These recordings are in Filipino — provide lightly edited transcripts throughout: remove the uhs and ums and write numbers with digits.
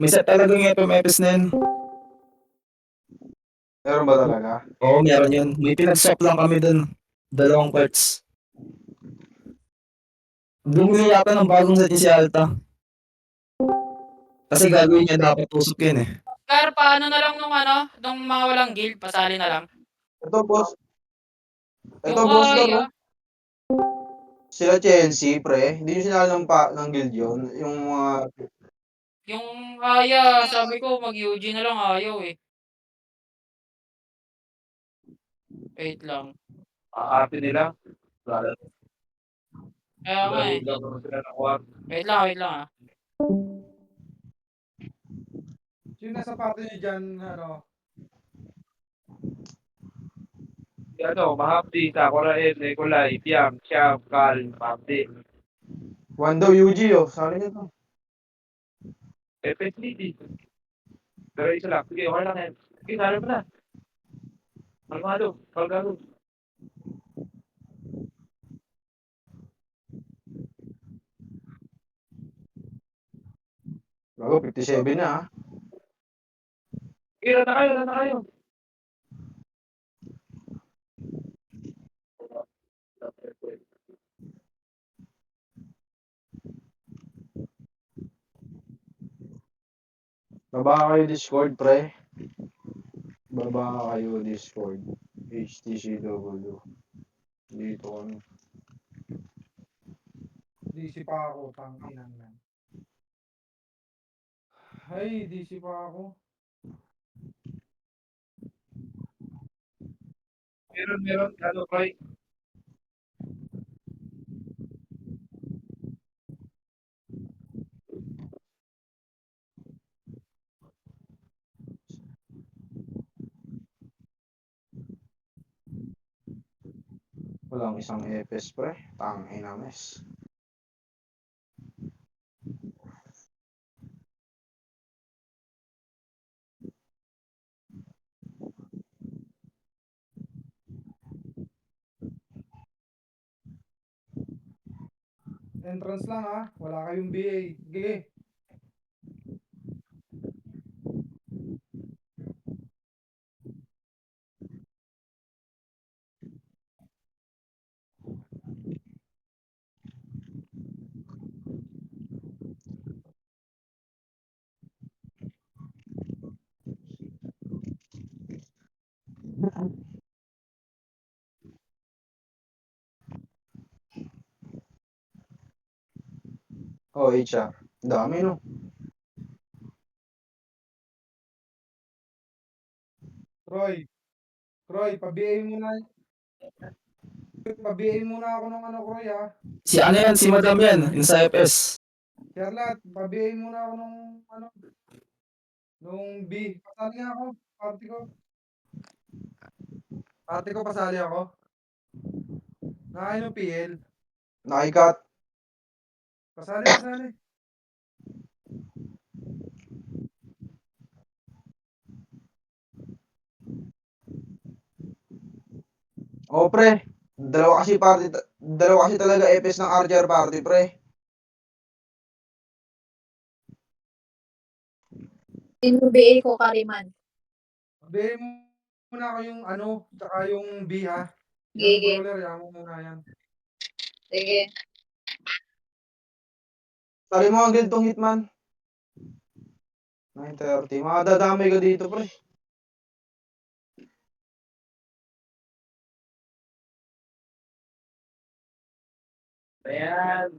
May set talaga yung FMFS na yun. Meron ba talaga? Oo, meron yun. May pinag-swap lang kami dun. Dalawang parts. Bumili yata ng bagong set yung si Alta. Kasi gagawin niya dapat tusok yun eh. Kar, paano na lang nung mga walang guild, pasali na lang. Ito, boss. Ito, Yung boss, kaya, sila Chelsea, pre. Hindi nyo sinali ng guild yun. Yung mga... yung kaya, sabi ko mag-UG na lang, ayaw eh. Wait lang. Arte nila. Kaya nga eh. Wait lang ah. Sino nasa party niyo dyan, ano? Mahapdi, Sakura, Nikolai, Piam, Siam, Kal, Mahapdi. One daw UG, oh. Sali nyo to. FSDT. Pero isa lang. Sige, okay lang yan. Sige, sali mo na. Kalmado, kalgado. Bago, 57 na, ah. Sige, rata kayo. Baba kayo Discord, pre. Baba kayo Discord. HTCW. Dito kami. DC pa ako, tangkinan lang. Ay, DC pa ako. Meron, Roy. Walang isang EPS, pre. Tangina, mes. Entrance lang ah. Wala kayong BA. Sige. Oh, HR. Dami, no? Troy, pa-BA muna. Pa-BA muna ako ng ano, Troy ah. Si ano yan, si Madam yan, yung sa FS. Charlotte, pa-BA muna ako nung ano. Nung B. Pasali nga ako. Party ko, pasali ako. Nakain ng PL. Nakikat. Pasali. Oh, pre. Dalawa kasi talaga EPS ng RJR party, pre. Yung BA ko, Kariman. Pa-BA muna ako yung ano, tsaka yung B ha. Yung Sige. brawler, yan mo muna yan. Sige. Sali mo ang guild tong Hitman. 9:30. Makadadamay ka dito, pre. Ayan.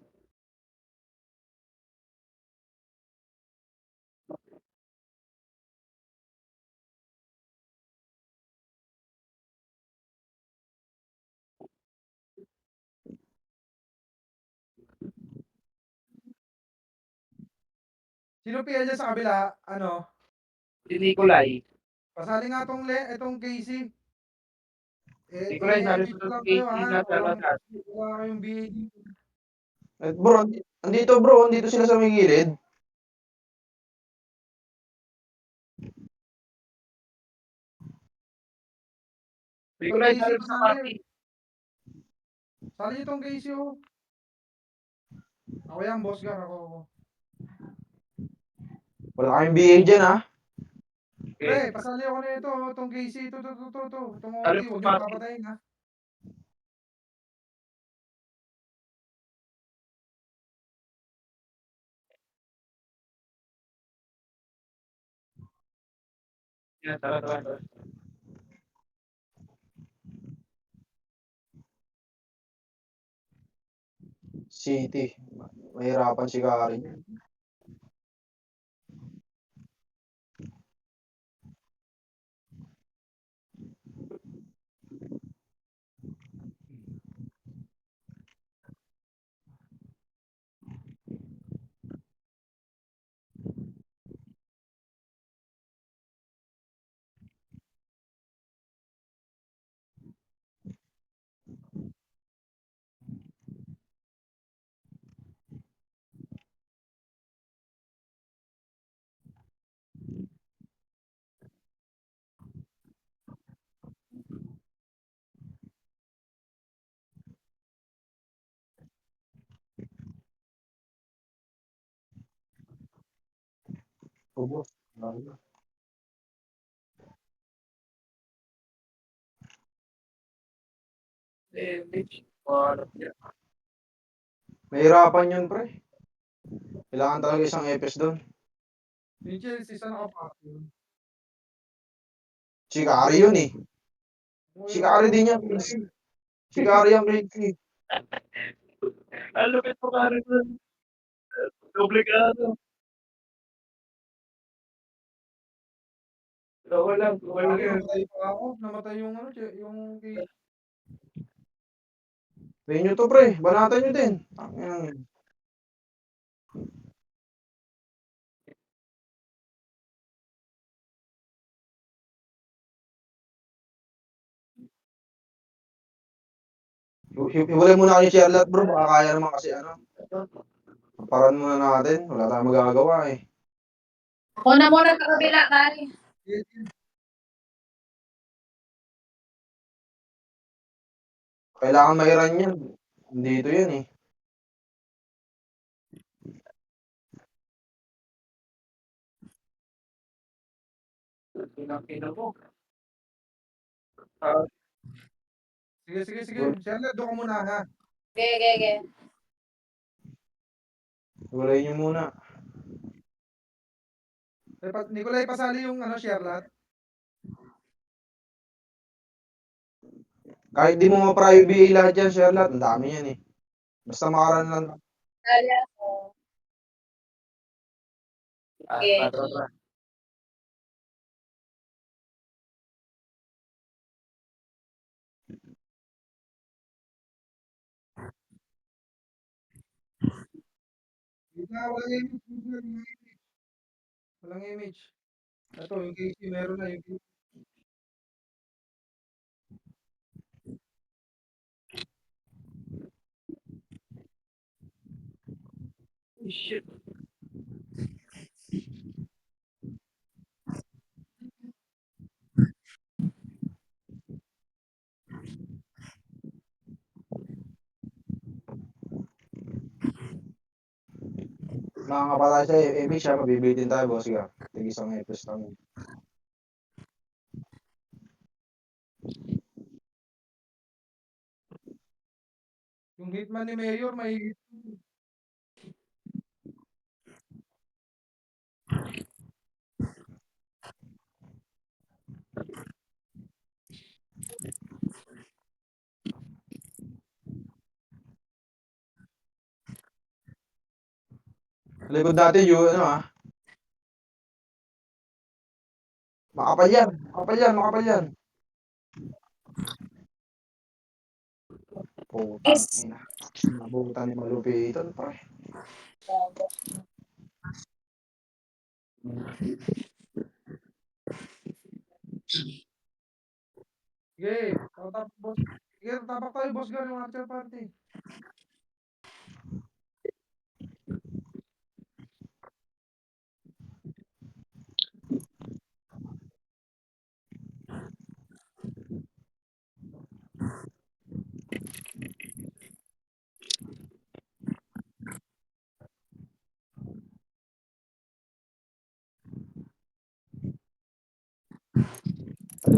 Sino PL dyan sa kabila? Ano? Si Nikolai. Pasali nga itong Casey. Nikolai, sali Dito mo lang ng kayo KT ha. na talaga. Wala kayong BA dito. Bro, andito sila sa may gilid. Nikolai, sali mo sa party. Sali niyo itong Casey oh. Ako yan, boss gar. Ako. Wala kayong BA dyan, ha? Pre, Okay. pasali ako na ito. Itong Casey. Ito. Itong Ano OT. po, Huwag niyo Mark? papatayin ha. Yan, tara. City. Mahirapan si Karen. Ubos. Mahirapan yun, pre. Kailangan talaga isang EPS doon. Yung Chelsea, saan nakapak yun? Si Kari yun, eh. Si Kari din yan. Si Kari yung Ricky. Ang lupit mo ka rin dun. Komplikado. Wala Ako, yun. namatay pa ako. Namatay yung ano, yung Casey. Tayo nyo to, pre. Banatan nyo din. Tangina. Hiwalay muna kayo Charlotte, bro. Baka kaya naman kasi ano. Paran muna natin. Wala tayong magagawa, eh. Ako na muna sa kabila, Kari. Kailangan mairan yan. Dito yan, eh. Pinakina mo. Sige. Charlotte, doon ka muna ha. Okay. Hiwalay nyo muna. Nikolay, pasali yung ano, Charlotte. Kahit di mo ma-private BA lahat yan, Charlotte. Ang dami yan, eh. Basta makaran lang. Dali ako. Okay. Tara. Walang image. Walang image. Ito, yung Casey, meron na yung Casey. Shit. Makakapatay sa image, ha. Mabibitin tayo, boss. Ka. Tig-isang EPS lang. Yung hitman ni Mayor, may hit. Likod natin, yung ano, ha. Makapal yan. Putang Yes. ina. Nabutan ni malupitan, pre. Sige, tatap, boss. Sige, tapak tayo, boss, gan yung after party.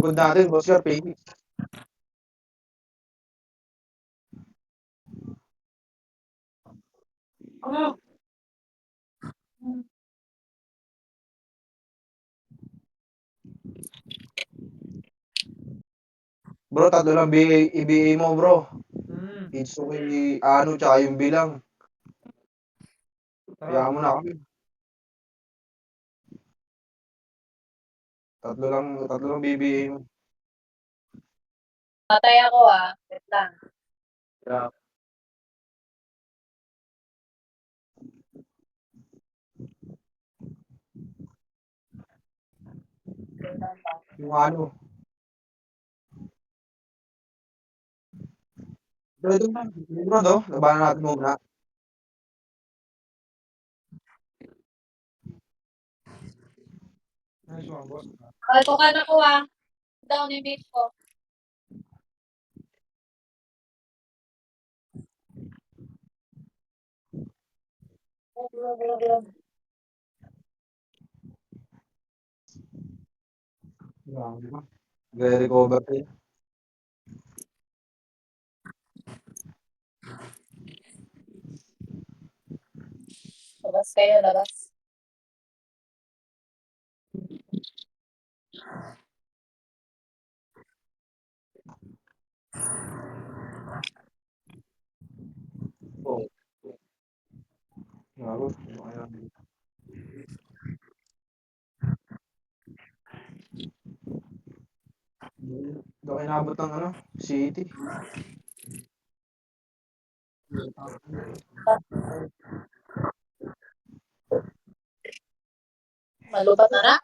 Likod natin, Oscar, Phoenix. Ano? Bro, tatlo lang IBA mo, bro. Hmm. Itsuki, ano, tsaka yung bilang. Tara. Kaya mo na kami. Tatlo lang BBA mo. Patay ako Wait lang. Yeah. Yung ano. Bro, ito na. Bro, no? Labanan natin muna. Nice one, boss. Kaltukan ako Down yung beach ko. Re-recover tayo. Labas kayo, labas. Oh. Gago. Ayan. Hindi ako inabot ng ano, City. Malubat na.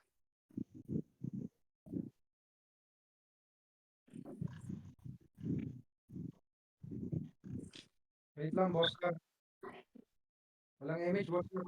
Wait lang, boss ka. Walang image, boss ka.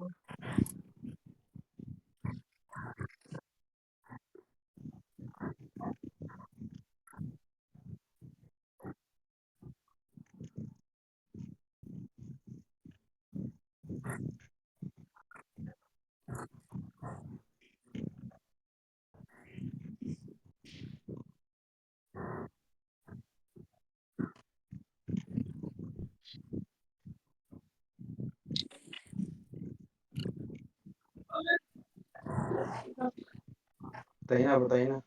Patay na.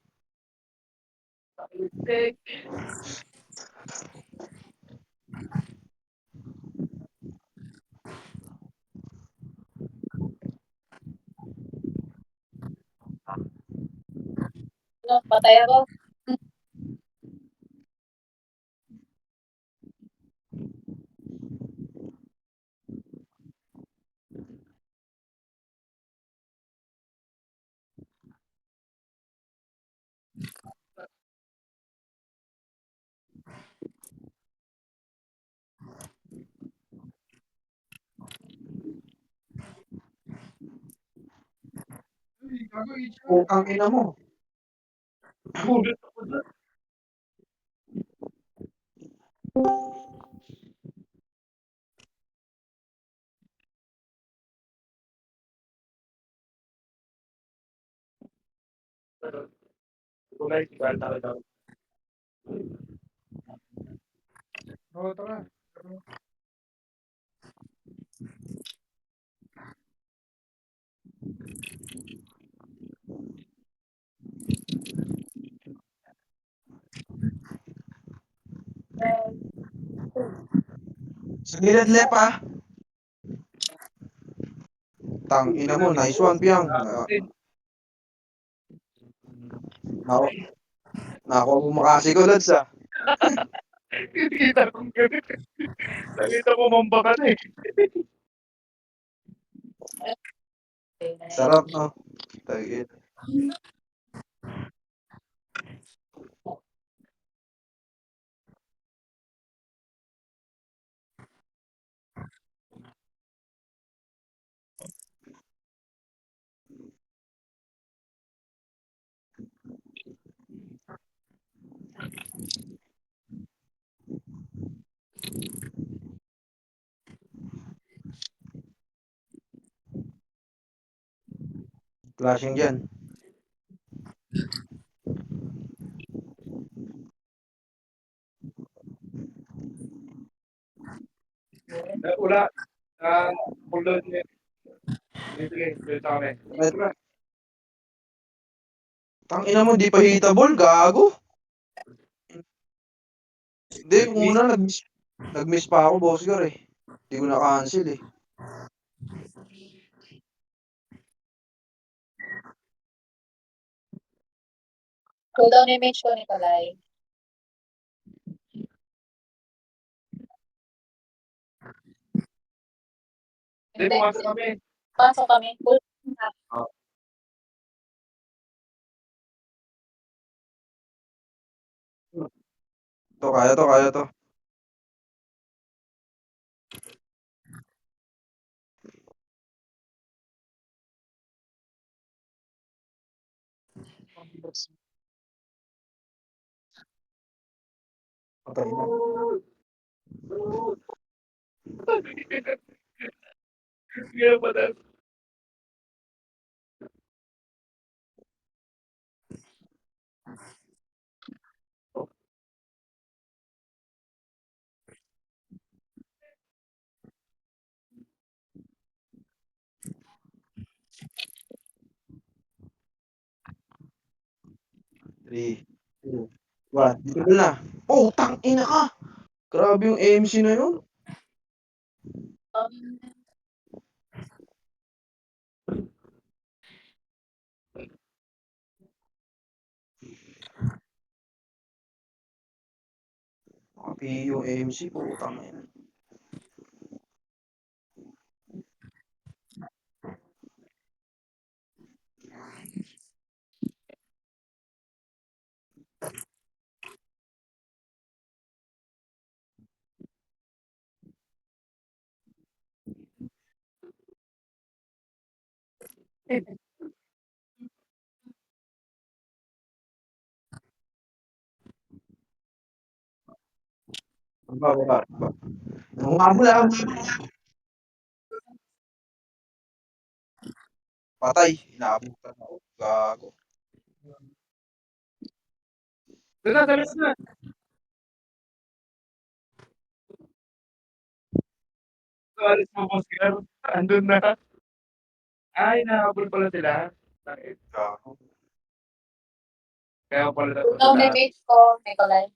Patay ako. Uy, gago, itch ka. Putang ina mo. Gulat ako dyan. Kulay, sigara talaga. Oo, tara. Sa gilid lepa. Tang ina mo, nice one, Piang. Nako bumakasi ko, Lods, ah. Kita kong ganun. Nakita ko mamba ka na eh. Sarap, no? Tagit. Flashing dyan. wala. Full load niya. Sige, sige, sa akin. Tangina mo, di pa hitable, gago. Hindi, yung una, nag-miss pa ako, Bossgar eh. Hindi ko na-cancel eh. Cooldown image ko, Nikolai. Hindi, pumasok kami. Pasok kami. Cool. Kaya to. Patay na. Kaya pala. Three, two, one. Dito na. Oh, tangina ka. Grabe yung MC na yun. Um, Makapi yung MC, putang ina. Baba. Humabol ako. Patay. Inaabutan ako. Gago. Doon na, sabi na. Alis mo, Oscar. Andun na. Ay, nahabol pala sila. Bakit? Gago. Kaya pala cooldown na. image ko, Nikolai.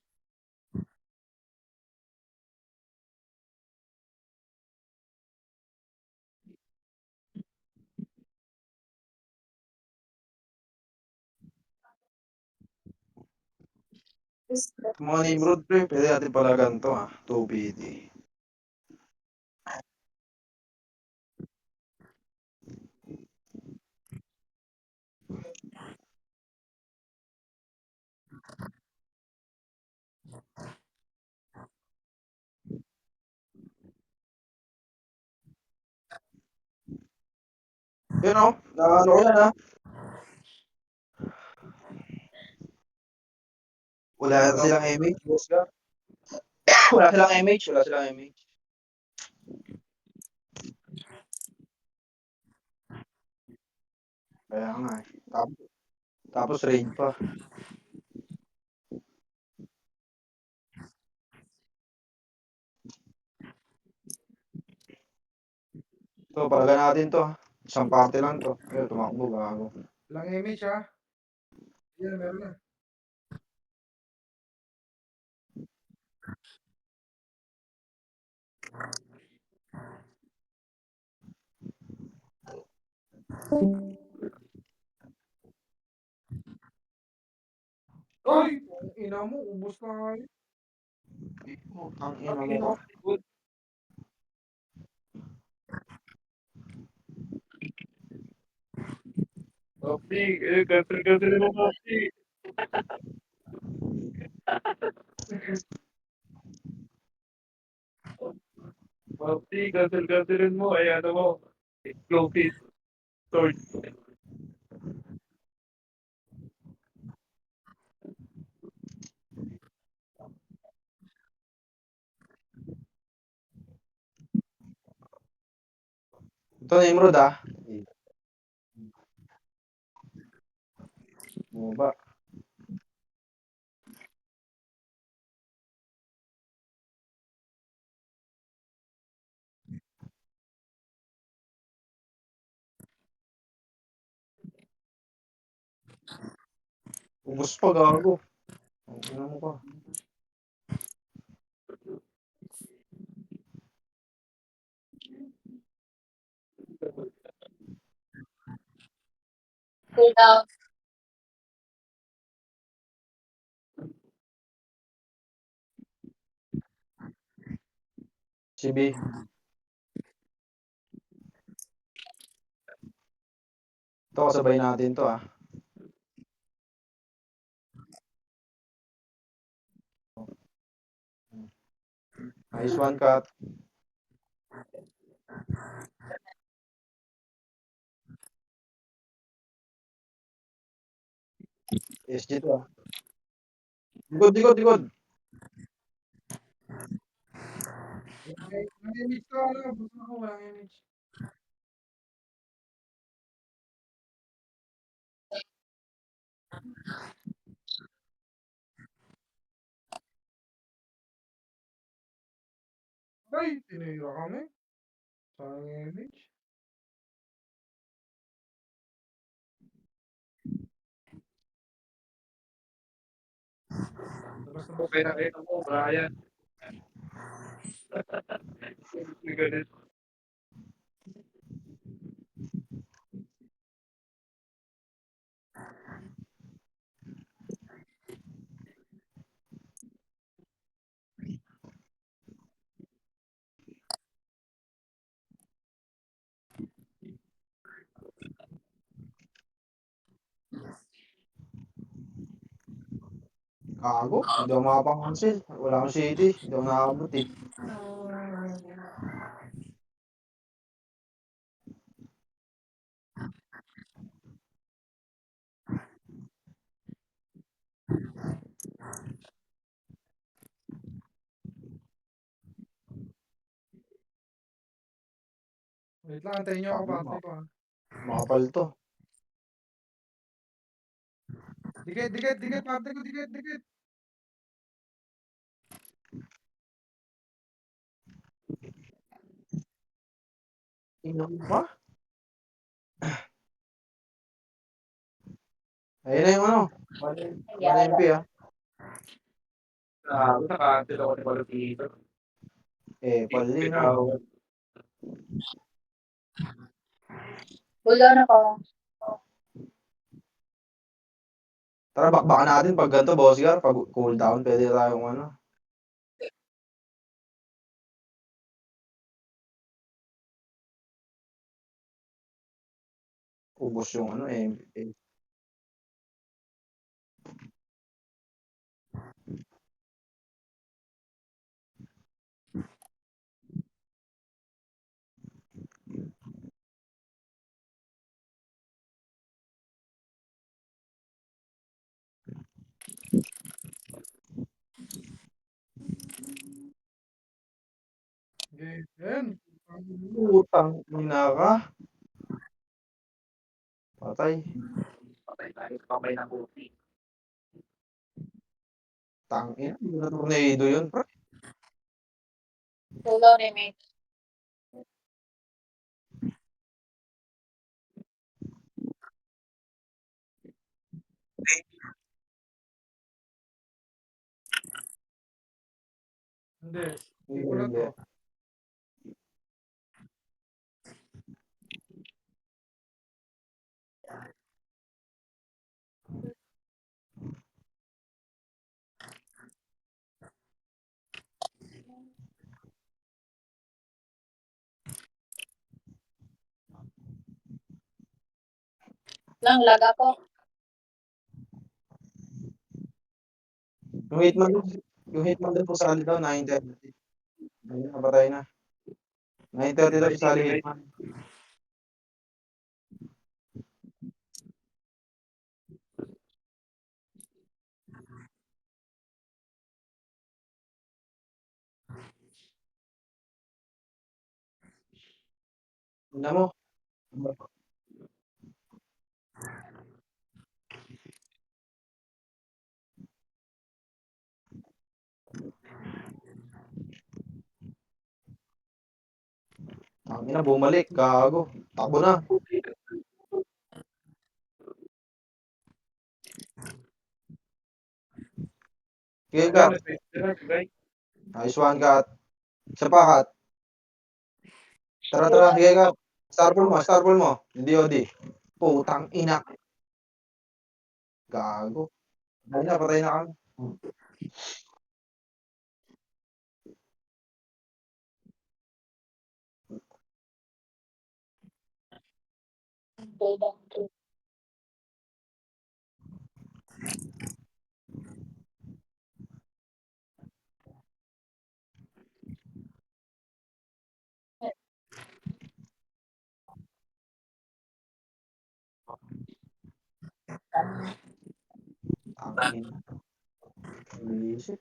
Mga Nimrod, pre, pwede natin pala ganito ha. 2BD. Yun o, ano ko yan ha. Wala silang image, Bossgar. Wala silang image. Kaya nga eh. Tapos raid pa. Ito, palaga natin to. Isang party lang to. Pero tumakbo, gago. Lang image ha. Yan, meron na. Ay! Ang ina mo, ubos na nga yun. Ang ina mo ka. Opti, cancel mo, Opti. Opti, cancelin mo. Ay, ano mo. Explosive sword. Ito Nimrod ah. Bumaba. Ubos pa, gago. Ano mo pa? Cool down. Si B. Ito, kasabay natin to, ah. Nice one, cut. SG to, ah. Likod, likod, likod. Nag-image ka, ano, gusto ko, walang image. Ay, tinira kami. Sayang image. Labas. Okay na rin ako, Brian. Ganun. Gago. Hindi ako makapang-cancel. Wala akong city. Hindi ako nakakabot, eh. Wait lang, antayin niyo ako, bantay ko, ah. Makapal to. Dikit, bantay ko, dikit. Tingnan mo pa. Ayun na yung ano. 1 MP, ah. Naka-cancel ako ni Palutito. Pali mo. Pinawag. Cool down ako. Tara, bakbakan natin pag ganito, Bossgar. Pag cool down, pwede tayong ano. Ubos yung ano, eh. Okay, yan. Utang ina ka. Patay. Patay tayo sa kamay ng buti. Tangin. Hindi na tornado yun, pre. Cool down image. Hindi. Hindi ko na to. Lang, lag ako. Yung hitman doon po sa daw, 9:30. Ayun, napatay na. 9:30 daw sa hitman. Tingnan mo. Ang ina, bumalik. Gago. Takbo na. Sige, Kap. Nice one, Kat. Isa pa, Kat. Tara, sige, Kap. Star pull mo. DOD. Putang ina. Gago. Patay na kami. Hold down. Ang ina. Isip.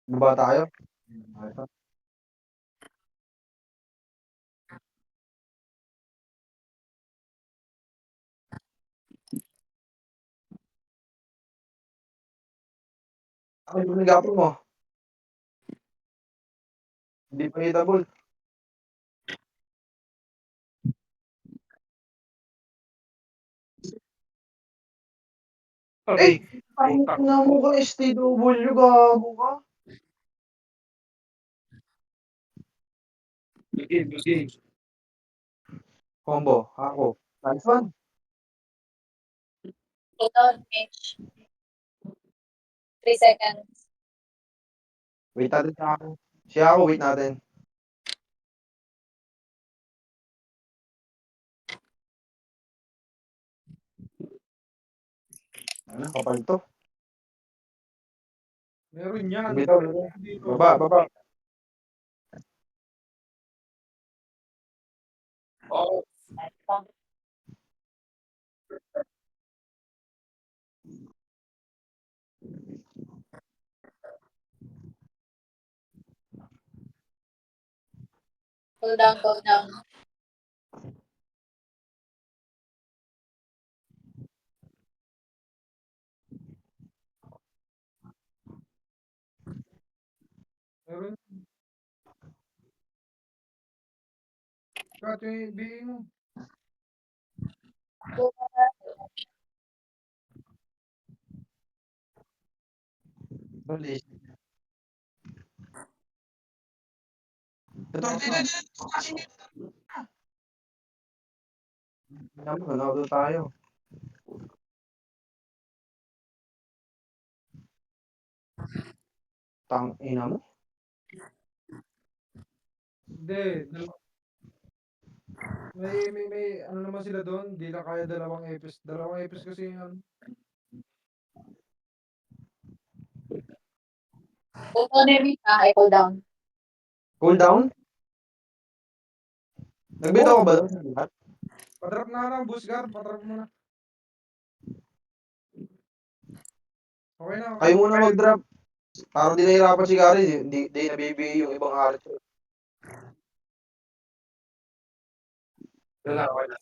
Baba tayo. Ano yung nagapon mo? Hindi pa hitable. Aray. Ang ina mo ka, STW, gago ka. Game. Combo, ako. Nice one. Hold down, Mitch. 3 seconds. Wait natin siya ako. Siya ako, wait natin. Ano, kapal to. Meron yan. Bitaw, Dito. baba. Oh, Nice one. Hold down. Meron. Kat, yung BA mo. Balis. Ito. Nanood tayo. Tang ina mo. Hindi. May ano naman sila doon. Di lang kaya dalawang epis. Dalawang epis kasi yung Hold on, Mitch. Hold down. Cool down? Nagbitaw ka ba doon? Padrap na lang, Busgar. Padrap mo na. Okay na. Kayo muna mag-drop. Parang di nahirapan si Gary. Di nabibigay yung ibang arit. wala.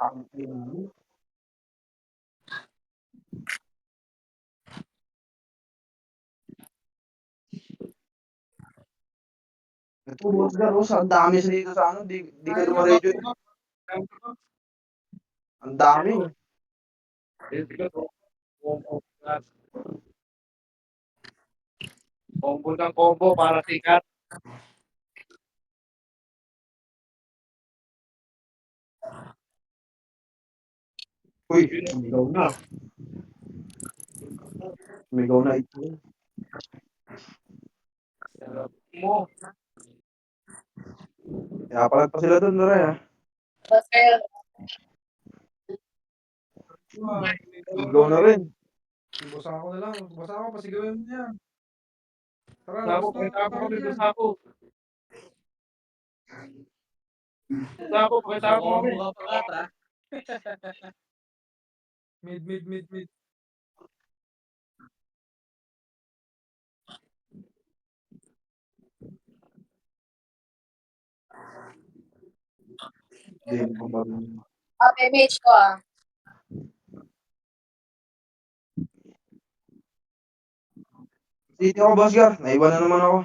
Ang ina mo. Ito, boss Gar, ang dami sa dito sa ano. Di ka dumaredyo. Ang dami. Combo ng combo para sikat. Uy, sumigaw na. Sumigaw na ito. Mo. Kaya pala pa sila doon, Ray, ha? Busgar. Sumigaw na rin. Basa ako na lang. Basa ako, pasigawin mo yan. Tara, Sapo, last na pakitapon ko namin dito yan. sapo. Sapo, pakitapon kami. Mukha pa ata. Mid. Hindi mo pa ba? MH ko ah. City ako, Boss Gar. Naiwan na naman ako.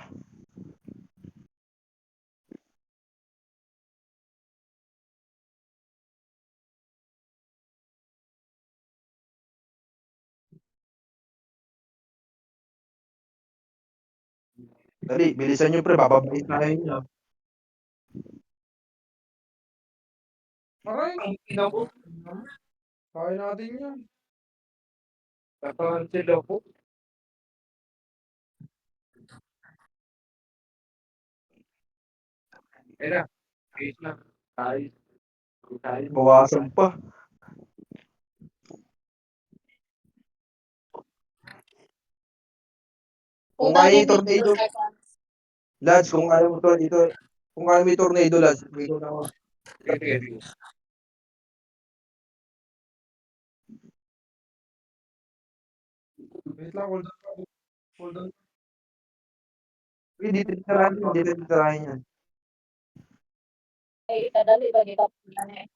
Dali, bilisan nyo pre, bababait na kayo nyo. Aray! Ang ina ko. Kaya natin yan. Nakancel ako. Ayun na. Ayos na. Ayos. Ayos. Bawasan pa. Kung Puta kaya na i-tornado, 2 seconds. Lads, kung kaya mo tornado, kung kaya mo i-tornado, Lads, dito na ako. Sige. Wait lang, hold on. Hold on. Dito titirahin yan. Ay, kadali ba dito? Ano eh?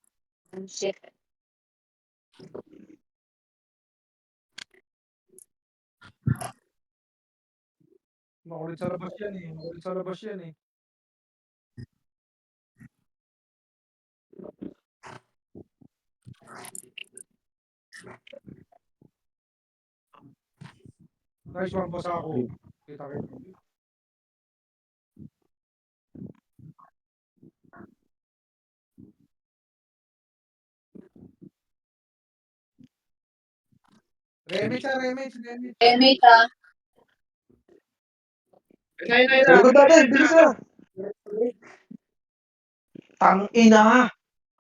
Shit. Makulit sa labas yan eh. Makulit sa labas yan eh. Nice one, basa ako. Kita. Remix. MH ah. Ayun na. Sa likod natin, bilis na! Tangina!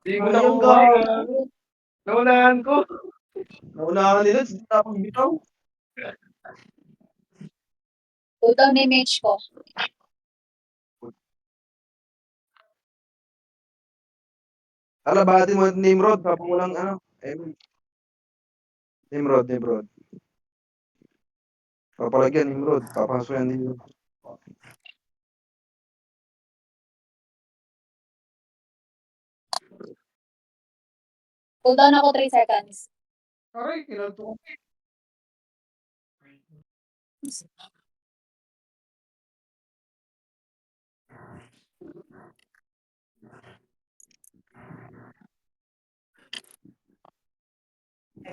Hindi ko Ayun, nakuha. gago. Naunahan ko. Naunahan nila, hindi na akong bitaw. Puta na MH ko. Alabati mo Nimrod, papangulang ano. Nimrod. Papalagyan, Nimrod. Papasok yan dito. Hold on ako 3 seconds. Aray, kinalto ko.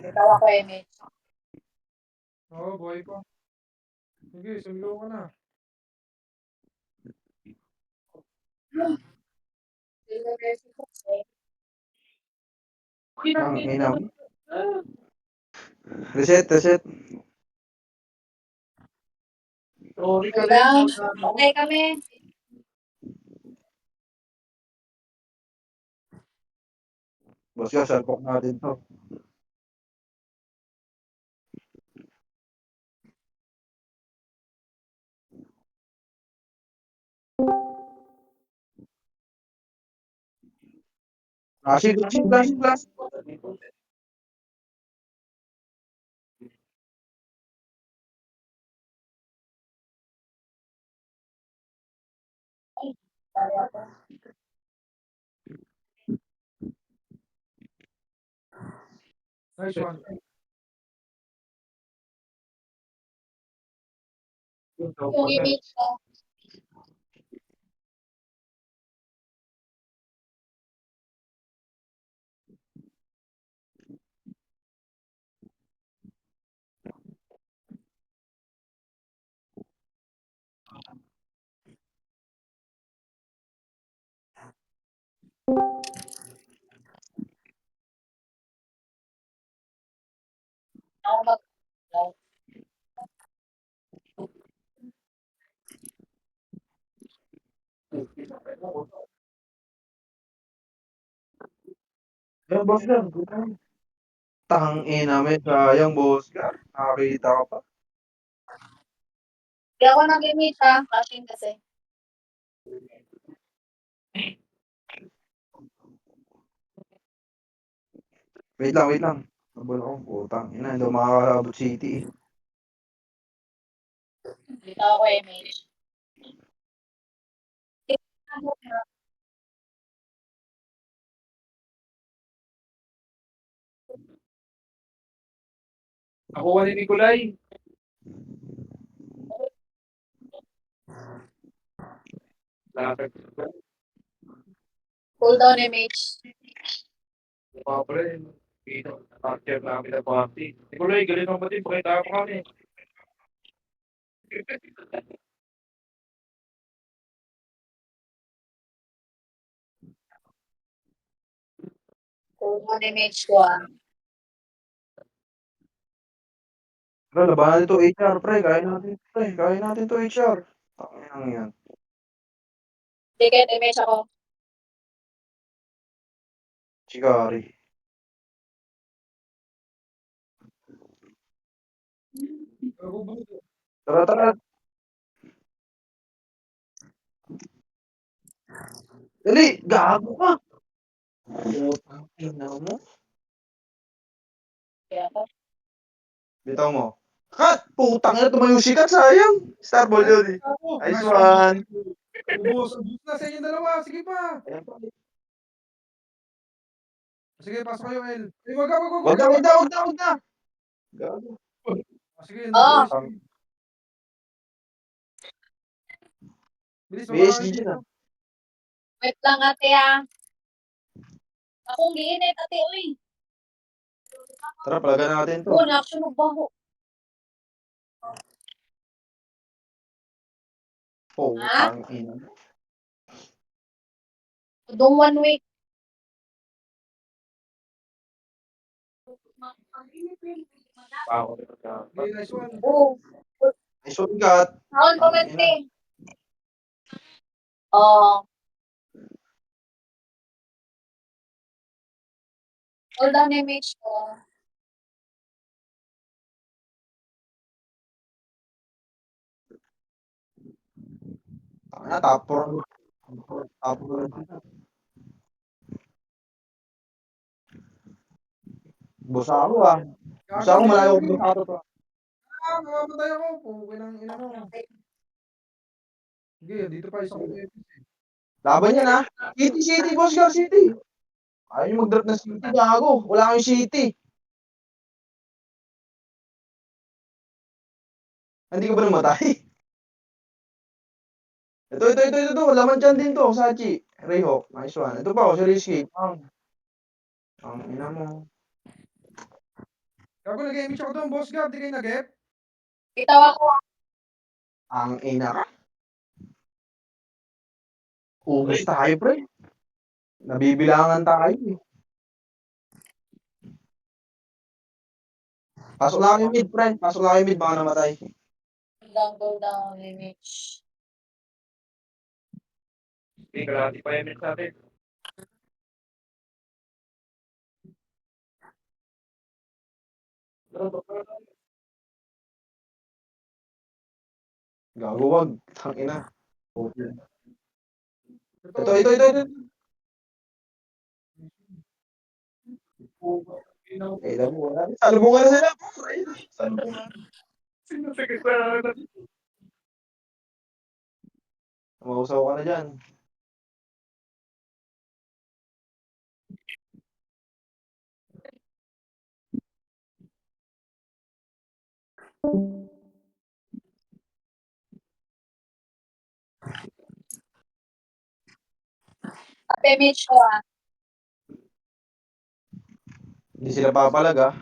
Ikaw ako MH. Oo, buhay pa. Sige, sumigaw ka na. Tangina mo. Reset. Sorry ka Hold rin. on. Okay kami. Boss ka, salpok natin to. Flashing. Nice one. Yung MH ko. Ako mag- Ayun, boss ka. Tangina, may sayang, boss ka. Nakakita ka pa. Di ako nag-image ha, flashing kasi. Wait lang, wait lang. Nabol ako, putang ina, hindi ako makakaabot city eh. Dito ako image. Nakuha ni Nikolay. Lapit. Pull down image. Mga pre, dito. Nakakir namin na party. Nikolay, galing ang pati. Pakita mo kami. Pull down image ko ah. Pero labanan ito HR, pre. Kaya natin, pre. Kaya natin to HR. Tangina yan. Ticket image ako. Chikari. Ako ba? Tara, tara. Dali, gago ka. Putang ina mo. Kaya ako. Bitaw mo. Cut! Putang ina, tumayo si Kat, sayang. Starball yun eh. Ako. Nice one. Ubus na sa inyong dalawa. Sige pa. Sige, pasok kayo, El. Eh, wag Wag na, wag na, wag na, wag na. Gago. Sige, Ah. bilis, PSG mababawi dyan ah. dito. Wait lang ate ah. Akong giinit ate, uy. Tara, palagan natin to. Oo, na-action magbaho. Putang ina. Udong 1 week. Ako. Okay, nice one. Oo. Nice one, Kat. Naon Tangina. komente. Oo. Pull down image ko. Tangina, top 4. Top 4. Busa ako ah. Busa ako, malayo ko busa ako to. Mamamatay ako. Okay lang, ina mo. Sige, dito pa isang Laban yan ah. City, City, boss girl, City. Ayaw nyo mag-drop na City, gago. Wala kayong City. Hindi ka ba namatay? Ito. Laman dyan din to, Sachi. Rayhawk, nice one. Ito pa, si Risky. Ang ina mo. Ako nag-image ako doon, boss guard. Di kayo nag-ep? Bitaw ako. Ang ina ka. Ubus tayo, pre. Nabibilangan tayo eh. Pasok lang kayo mid, pre. Pasok lang kayo mid, baka namatay. Pull down image. Hindi, kalahati pa yan sa atin. Gago, wag. Tang ina. Ito. Eh, alam mo, wala. Salubungan na sila. Salubungan. Sige, pa. Mausaw ka na dyan. At image ko ah. Hindi sila papalag ah.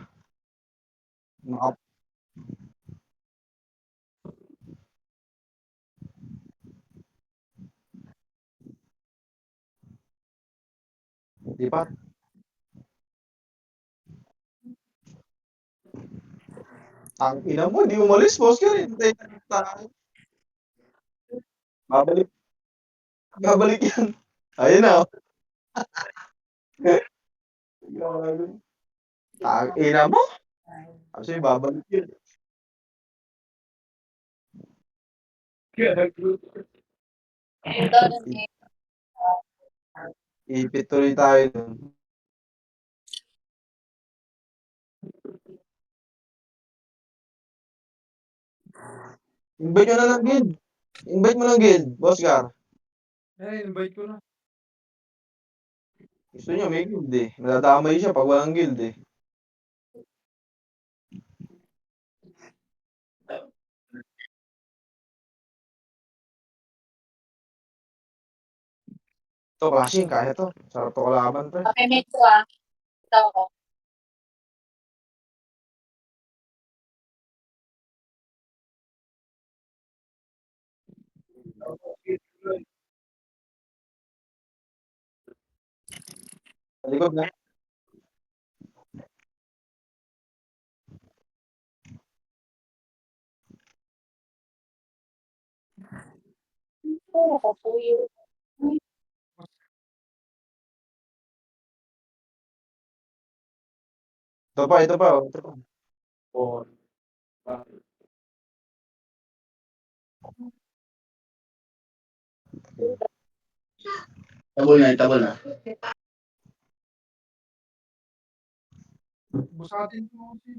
Di pa. Ang ina mo, hindi umalis, boss ka rin. Babalik. Babalik yan. Ayun na. Ang ina mo. Kasi babalik yun. Ganda nun eh. Ipit tuloy tayo dun. Invite nyo na lang, Gil. Invite mo lang, Gil. Boss Gar. invite ko na. Gusto niya may guild eh. Nadadamay siya pag walang guild eh. Ito, clashing. Kaya to. Sarap to kalaban, pre. Pakimit ko Ito ako. Sa likod na. Nakapuyo. Ito pa, ito pa. Ito pa. Oh. Tabol na, tabol na. Busatin ko kasi.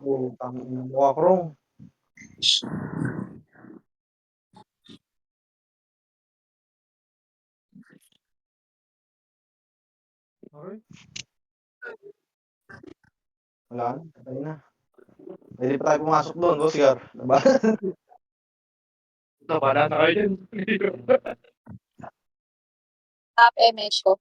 Oh, tangin na mukha krong. Okay. Wala na, patay na. Pwede pa tayo pumasok doon, Boss Gar. Diba? Wala na kayo dyan. Top image ko.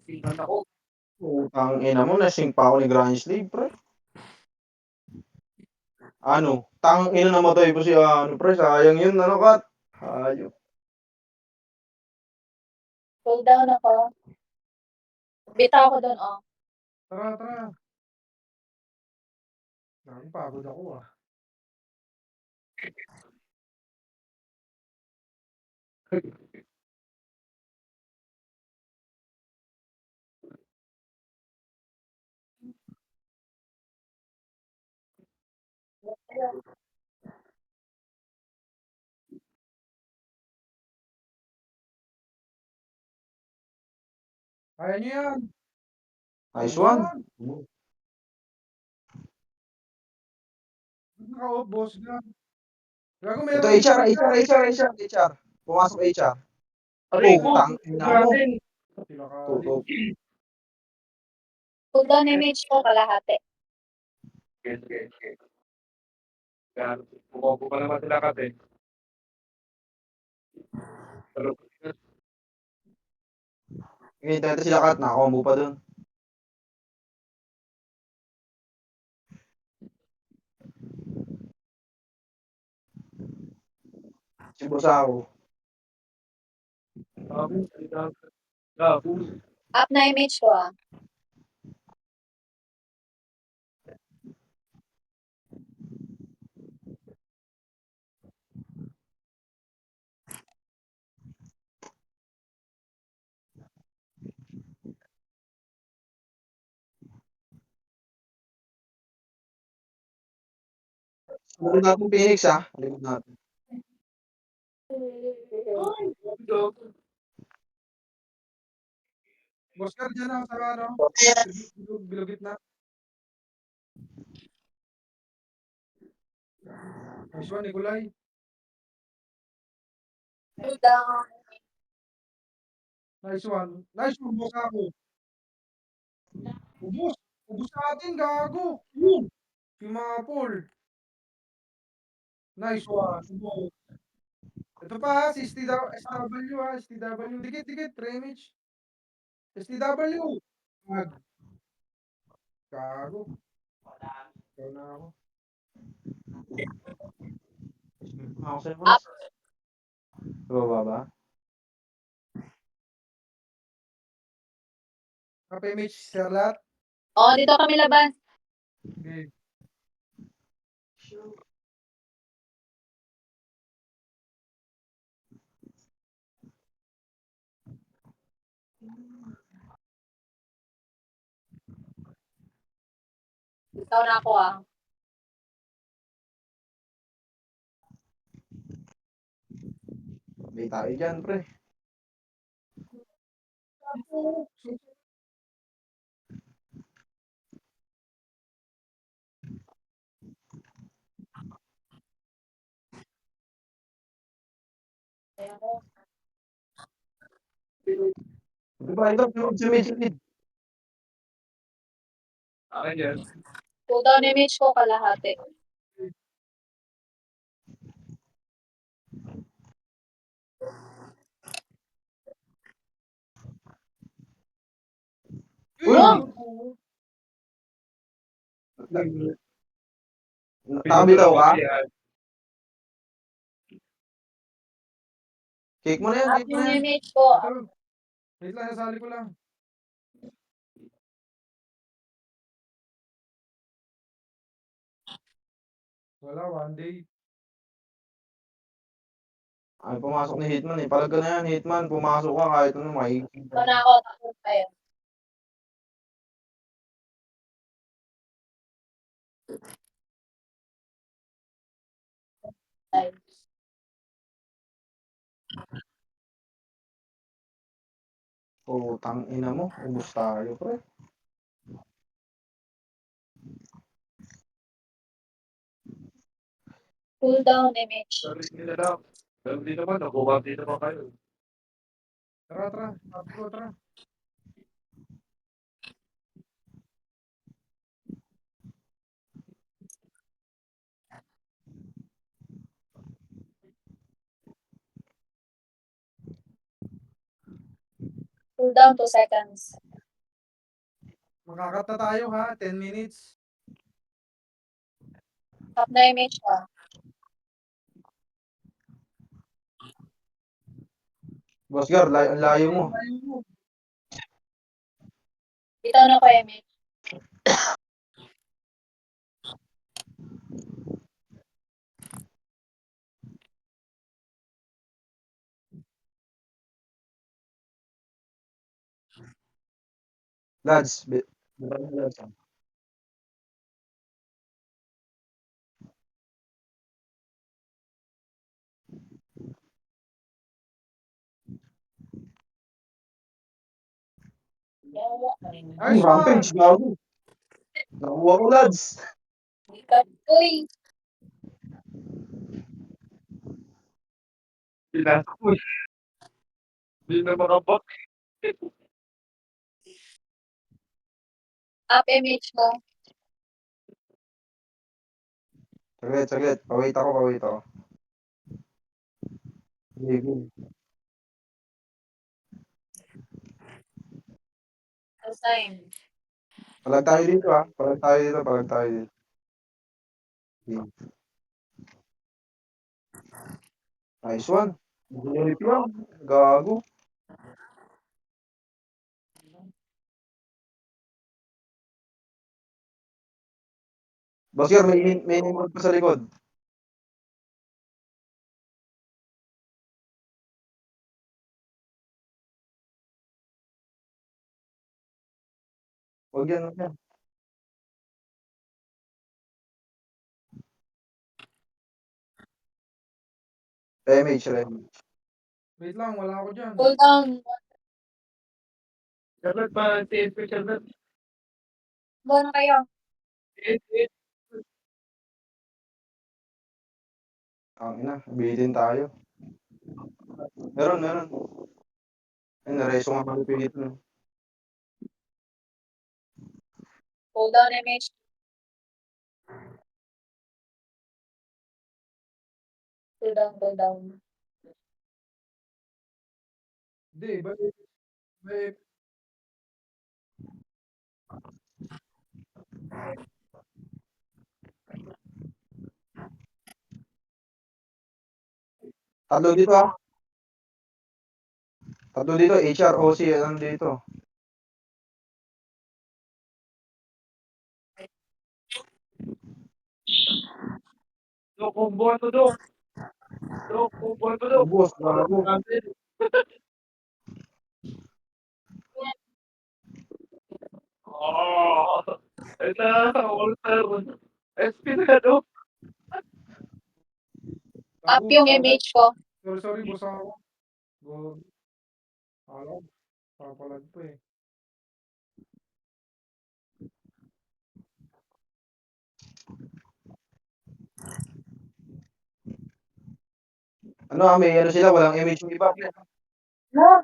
Tingnan ako. Utang ina mo, nasing pa ako ni Grand Slave, pre. Ano? Tang ina namatay po si ano, pre. Sayang yun, ano, Kat? Hayop. Cool down ako. Bitaw ko doon Tara, tara. Nakapagod ako Kaya niyo yan. Nice one. Naka-off, boss na. Gago, Ito, meron HR. Pumasok HR. Aray Oh, ko. tang ina mo. Sila ka. Tutok. Cool down image ko kalahati. Okay. Bumobo pa naman sila kasi. Ngayon, ito sila, Kat. Nakakombo pa doon. Si Boss ako. Up na image ko Likod natin Phoenix, ha? Likod natin. Boss Car, dyan ako sa ano. Bilugit na. Nice one, Nikolay. Cool down. Nice one. Nice one, boss ako. Ubus. Ubus natin, gago. Si Mapol. Nice one. Ubus. Ito pa, si STW STW. Dikit, Remage. STW. Gago. Ikaw na ako. Ako sa'yo, Boss. Baba ba? Ka-PMH, sir lahat. Oo, dito kami labas. Okay. Ikaw na ako ah. May tayo dyan, pre. Ito, sa mid. Akin yan. Cooldown image ko kalahati. Uy! Oh! Nakabitaw ka? Yan. Cake mo na yan, Up cake mo yung na yan. image ko. Ito. Wait lang, nasali ko lang. Wala, one day. Ay, pumasok ni Hitman eh. Palag ka na yan, Hitman. Pumasok ka kahit ano, makikita. Ikaw na ako. Tapos tayo. Tayo. Putang ina mo. Ubus tayo, pre. Cooldown image. Sorry nila lang. Pero dito ba, nabuwag dito ba kayo? Tara, tara. Sabi ko, tara. Cooldown 2 seconds. Makakat na tayo ha, 10 minutes. Up na image ko. Boss Gar, ang layo mo. Bitaw na ko image. Lads, Nice rampage, one! gago. Nakuha ko, lads. Uy! Pinasok mo. Hindi na makabak. Up image mo. Saglit. Pawait ako. Sige. First time. Palag tayo dito, ha. Palag tayo dito. Sige. Nice one. Ginulip lang. Gago. Boss Gar, may nimod pa sa likod. Huwag yan. Remage. Wait lang, wala ako dyan. Cooldown. Charlotte pa, TSP Charlotte. Buwan kayo. TSP. Ang ina, bitin tayo. Meron. Ay, nareso nga malupit no. Cooldown image. Cooldown. Hindi, balik. Tatlo dito, ha. Tatlo dito, HROC, ano dito. Dok, kumbuhan ko, Dok. Dok, kumbuhan ko, Dok. Ubos, bago. Oh, ito na, Walter. SP na, Dok. Up yung image ko. Sorry, basa ako. Go. Alam, papalag pa eh. Ano, may ano sila, walang image yung iba. No.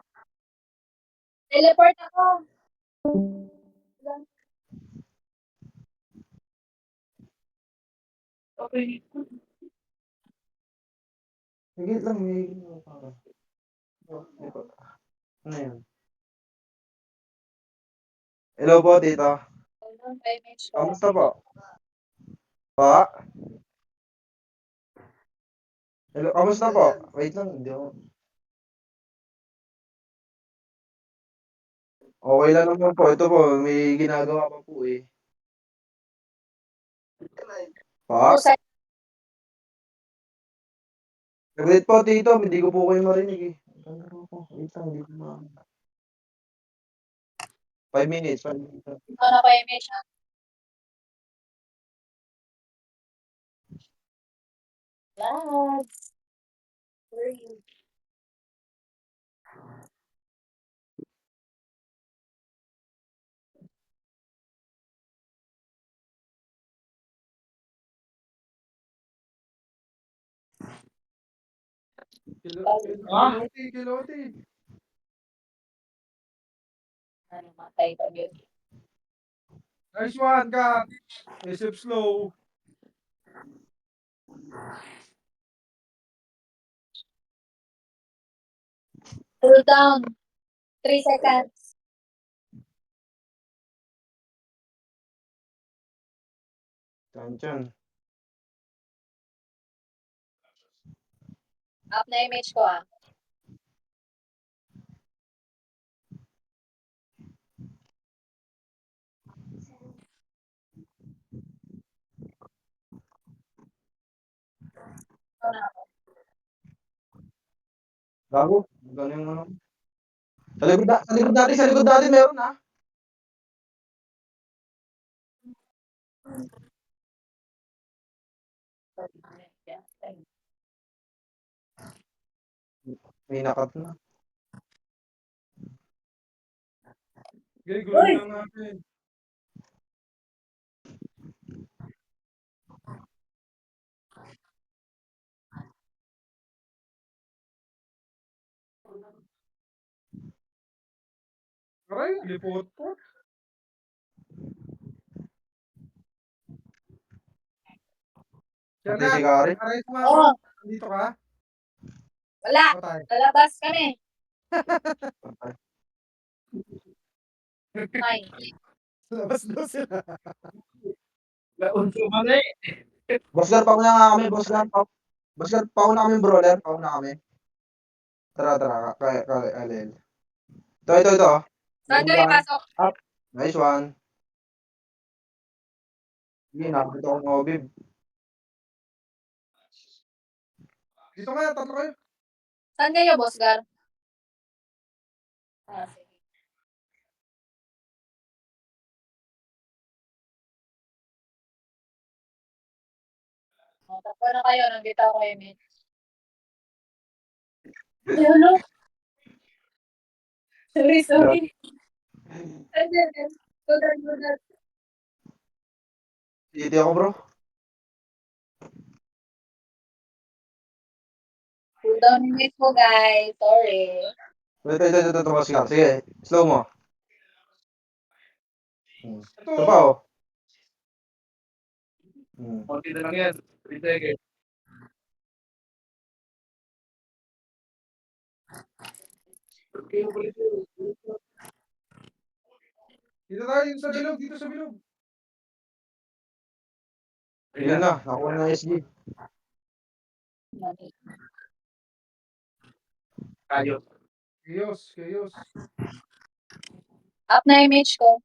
Teleport ako. Okay. Higit lang, may... Ano yun? Hello po, tita. Doon pa image ko. Kamusta po? Pa? Hello, kamusta po? Wait lang, hindi ako... Okay lang naman po. Ito po, may ginagawa pa po eh. Pa? Pusa. Saglit po, tito. Hindi ko po kayo marinig eh. Ano po? Wait lang, hindi ko ma... 5 minutes, 5 minutes. Ano pa image ko? Lads. Where are you? Kiloti. Ano, matay pa yun. Nice one, Kat. SF slow. Cool down. 3 seconds. Chan-chan. Up na image ko ah. Ito na ako. Gago. Gano'n yung ano. Sa likod natin meron ah. May nakat na. Okay, gulo lang natin. Aray, lipot po. Yan Patay na. si Karen. Aray, Oo. sumama. Dito ka? Wala. Patay. Lalabas kami. Ay. Labas daw sila. Launso mali. Bossgar, pauna nga kami. Bossgar, pauna kami brawler. Pauna kami. Tara. Kaya, alin. Ito. Oh. Saan kayo pasok? Up. Nice one. Sige, nakakita ko ng obib. Dito nga, tatlo kayo. Saan kayo, Boss Gar? Ah, sige. Tapos na kayo, nandito ako image. Hello? Sorry. Good. Titi ako bro. Cool down image mo, guys. Sorry. Ito, Bossgar. Sige, slow mo. Ito. Ito pa oh. Konti na lang yan. 3 seconds. Dito tayo, dito sa bilog, dito sa bilog. Yun na, nakuha na SG. Kayo. Chaos. Up na image ko.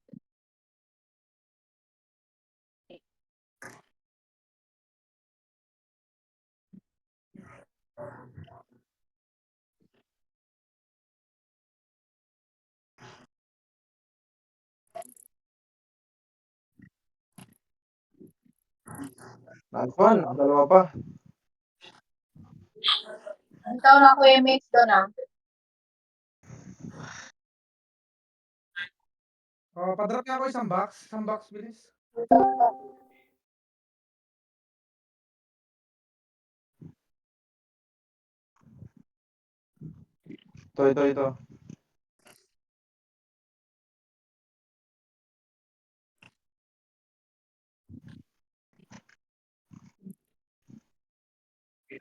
Nice one. Dalawa pa. Ikaw na Kuya Mix doon ah. Padrop niya ako isang box. Isang box, bilis. Ito.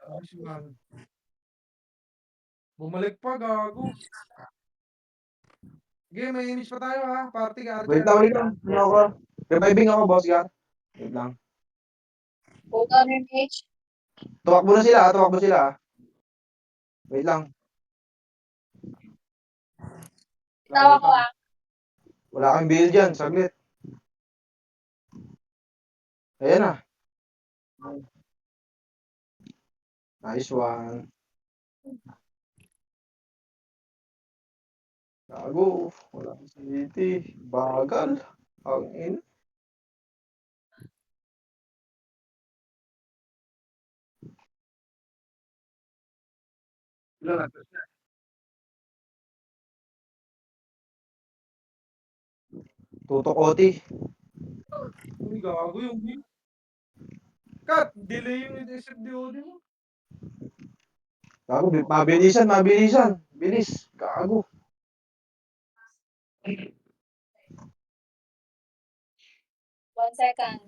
Nice one. Bumalik pa, gago. Sige, may image pa tayo ha. Party ka, Wait lang. Ano ako? Reviving ako, boss Gar. Wait lang. Hold on image. Tumakbo sila. Wait lang. Tawa ko ah. Wala kang build dyan, saglit. Ayan na. Nice one. Gago. Wala kang city. Bagal. Ang in. Wala na. Tutok Oti. Uy, gago yung game. Cut! Delay yung SFDOD mo. Gago, mabilisan. Bilis. Gago. 1 second.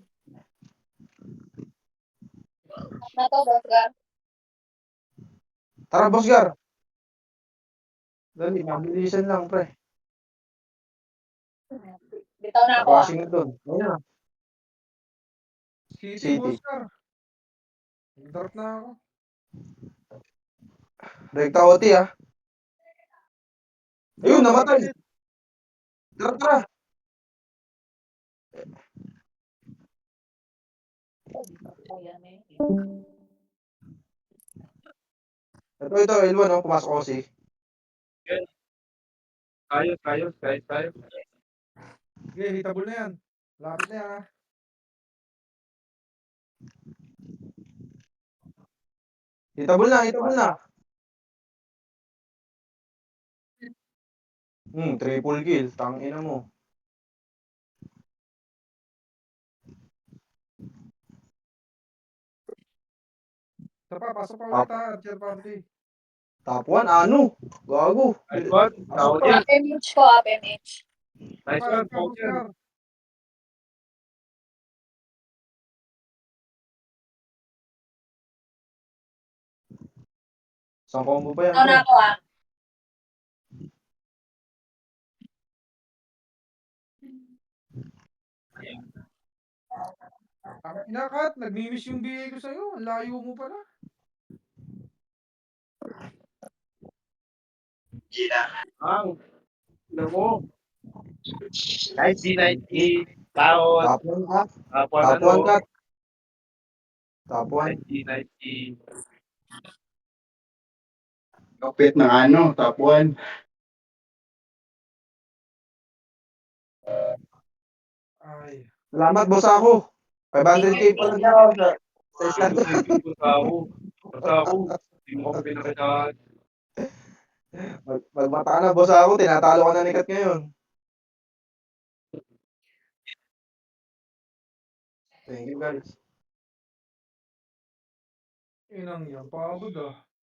Up na to, Boss Gar. Tara, boss Gar. Dali, mabilisan lang, pre. Bitaw na ako ah. Passing na doon. Ayan na. City, boss car. Drop na ako. Rekta Oti, ah. Ayun, namatay. Tara. Ayan eh. Ito, L1, oh. Pumasok ko si. Kayos. Okay, hitable na yan. Lapit na yan ha. Hitabol na. Triple kill. Tangina mo. Pasok pa ulit ha, Archer Party. Top 1, ano? Gago. Nice one. Tawad yan. Up image ko, up image. Nice one. Boss car. Isang combo pa yan, Bitaw na pre. ako ah. Ang inakat, nagmimiss yung BA ko sa'yo. Ang layo mo pala. Ang. Alam mo. Nice D. Tawad. Top 1 ka. Tapon Top 1 ka. Top 1. Nice D. Kapit ng top 1. Ay. Salamat, boss ako. 500k pa lang ako sa slot. Basta ako. Hindi mo ako pinakitaan. Magmata ka na, boss ako. Tinatalo ka na ni Kat ngayon. Thank you, guys. Inang yan, pagod ah.